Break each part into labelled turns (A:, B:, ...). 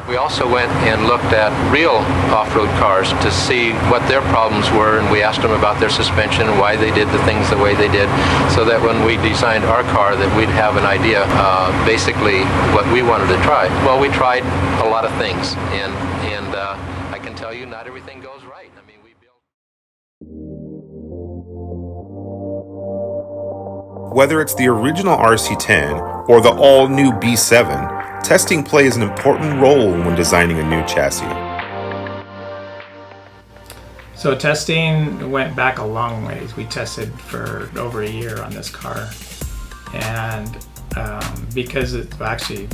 A: We also went and looked at real off-road cars to see what their problems were, and we asked them about their suspension and why they did the things the way they did, so that when we designed our car that we'd have an idea basically what we wanted to try. Well, we tried a lot of things, and I can tell you not everything goes right. I mean,
B: Whether it's the original RC10 or the all-new B7, testing plays an important role when designing a new chassis.
C: So testing went back a long ways. We tested for over a year on this car, and because it's actually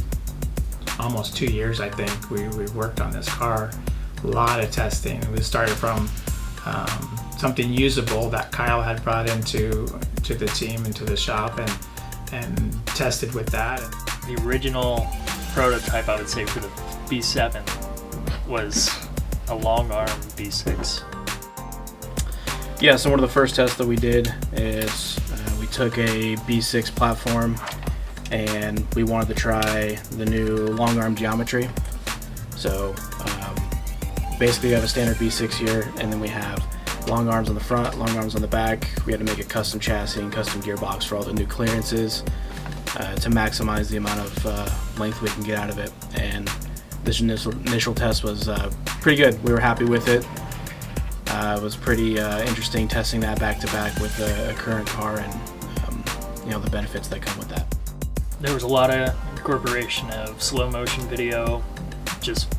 C: almost 2 years, I think, we worked on this car. A lot of testing. We started from something usable that Kyle had brought into the team, into the shop, and tested with that.
D: The original prototype, I would say, for the B7 was a long arm B6.
E: Yeah, so one of the first tests that we did is we took a B6 platform and we wanted to try the new long arm geometry. So basically we have a standard B6 here, and then we have long arms on the front, long arms on the back. We had to make a custom chassis and custom gearbox for all the new clearances to maximize the amount of length we can get out of it. And this initial test was pretty good. We were happy with it. It was pretty interesting testing that back to back with a current car, and the benefits that come with that.
D: There was a lot of incorporation of slow motion video, just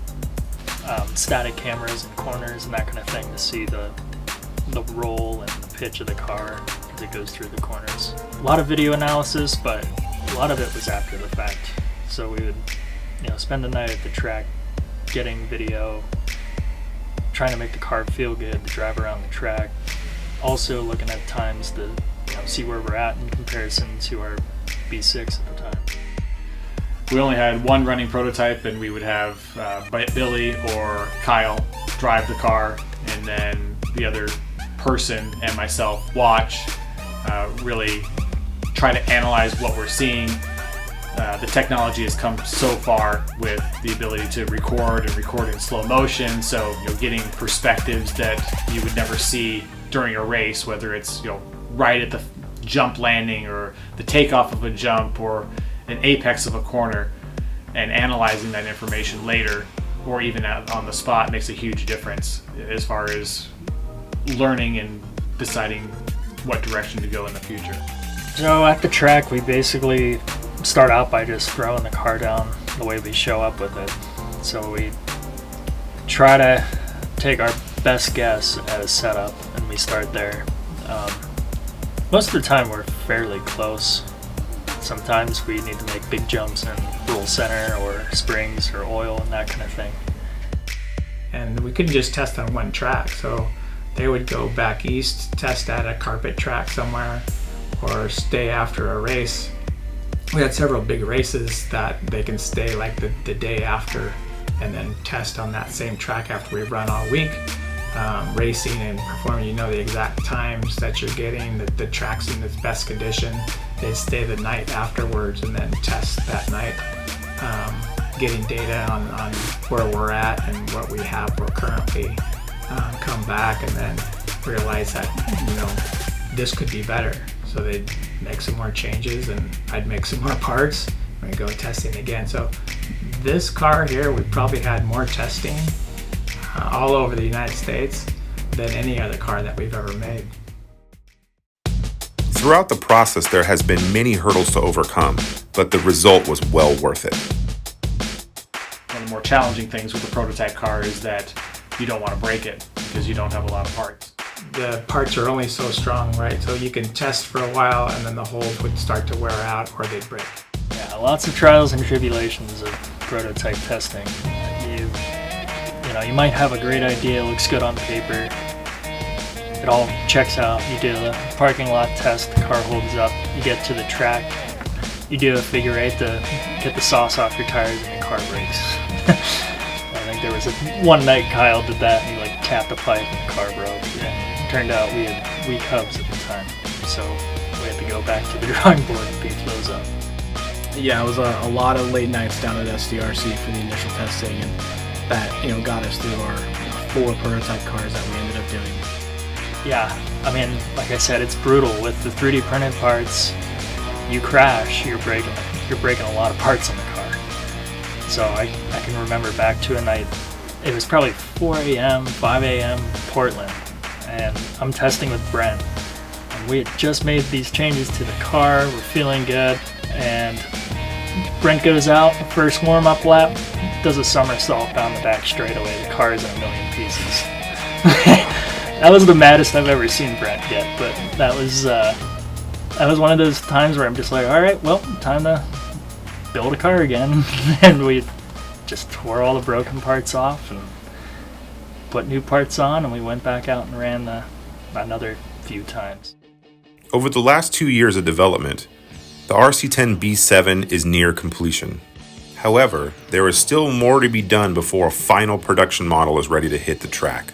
D: static cameras in corners and that kind of thing to see the roll and the pitch of the car as it goes through the corners. A lot of video analysis, but a lot of it was after the fact. So we would, spend the night at the track getting video, trying to make the car feel good, to drive around the track. Also looking at times to see where we're at in comparison to our B6 at the time.
F: We only had one running prototype, and we would have Billy or Kyle drive the car, and then the other person and myself watch, really try to analyze what we're seeing. The technology has come so far with the ability to record in slow motion, so getting perspectives that you would never see during a race, whether it's right at the jump landing or the takeoff of a jump or an apex of a corner, and analyzing that information later or even on the spot makes a huge difference as far as learning and deciding what direction to go in the future.
D: So at the track, we basically start out by just throwing the car down the way we show up with it. So we try to take our best guess at a setup, and we start there. Most of the time we're fairly close. Sometimes we need to make big jumps in roll center or springs or oil and that kind of thing.
C: And we couldn't just test on one track, so they would go back east, test at a carpet track somewhere, or stay after a race. We had several big races that they can stay like the day after and then test on that same track after we've run all week. Racing and performing, the exact times that you're getting, the track's in its best condition. They stay the night afterwards and then test that night, getting data on where we're at and what we have or currently come back, and then realize that this could be better. So they'd make some more changes, and I'd make some more parts, and we'd go testing again. So this car here, we probably had more testing all over the United States than any other car that we've ever made.
B: Throughout the process, there has been many hurdles to overcome, but the result was well worth it.
F: One of the more challenging things with the prototype car is that you don't want to break it because you don't have a lot of parts.
C: The parts are only so strong, right? So you can test for a while, and then the holes would start to wear out or they'd break.
D: Yeah, lots of trials and tribulations of prototype testing. You might have a great idea, looks good on paper, it all checks out, you do a parking lot test, the car holds up, you get to the track, you do a figure eight to get the sauce off your tires, and your car breaks. I think there was one night Kyle did that, and he tapped the pipe and the car broke. And it turned out we had weak hubs at the time, so we had to go back to the drawing board and beef those up.
E: Yeah, it was a lot of late nights down at SDRC for the initial testing, and that got us through our 4 prototype cars that we ended up doing.
D: Yeah, I mean, like I said, it's brutal with the 3D printed parts. You crash, you're breaking a lot of parts on the car. So I can remember back to a night. It was probably 4 a.m., 5 a.m. Portland, and I'm testing with Brent. And we had just made these changes to the car. We're feeling good, and Brent goes out, first warm-up lap, does a somersault down the back straightaway. The car is in a million pieces. That was the maddest I've ever seen Brent get, but that was one of those times where I'm just like, all right, well, time to build a car again. And we just tore all the broken parts off and put new parts on, and we went back out and ran another few times.
B: Over the last 2 years of development, the RC10B7 is near completion. However, there is still more to be done before a final production model is ready to hit the track.